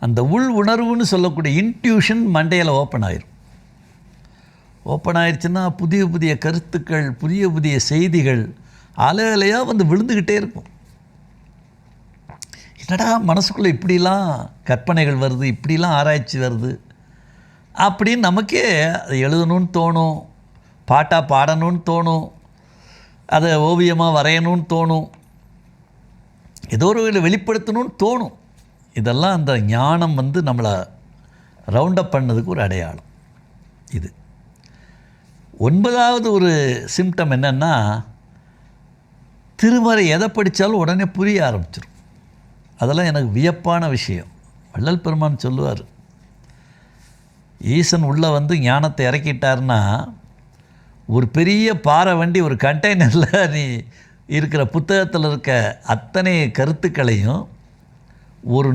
அந்த உள் உணர்வுன்னு சொல்லக்கூடிய இன்ட்யூஷன் மண்டையில் ஓப்பன் ஆயிரும். ஓப்பன் ஆயிடுச்சுன்னா புதிய புதிய கருத்துக்கள், புதிய புதிய செய்திகள் அலை அலையாக வந்து விழுந்துக்கிட்டே இருக்கும். என்னடா மனசுக்குள்ளே இப்படிலாம் கற்பனைகள் வருது, இப்படிலாம் ஆராய்ச்சி வருது அப்படின்னு நமக்கே அதை எழுதணும்னு தோணும், பாட்டாக பாடணும்னு தோணும், அதை ஓவியமாக வரையணும்னு தோணும், ஏதோ ஒரு வகையில் வெளிப்படுத்தணும்னு தோணும். இதெல்லாம் அந்த ஞானம் வந்து நம்மளை ரவுண்டப் பண்ணதுக்கு ஒரு அடையாளம். இது 9வது ஒரு சிம்டம் என்னென்னா, திருமறை எதை படித்தாலும் உடனே புரிய ஆரம்பிச்சிடும். அதெல்லாம் எனக்கு வியப்பான விஷயம். வள்ளல் பெருமான் சொல்லுவார், ஈசன் உள்ளே வந்து ஞானத்தை இறக்கிட்டார்னா ஒரு பெரிய பாறை வண்டி ஒரு கண்டெய்னரில் நீ இருக்கிற புத்தகத்தில் இருக்க அத்தனை கருத்துக்களையும் ஒரு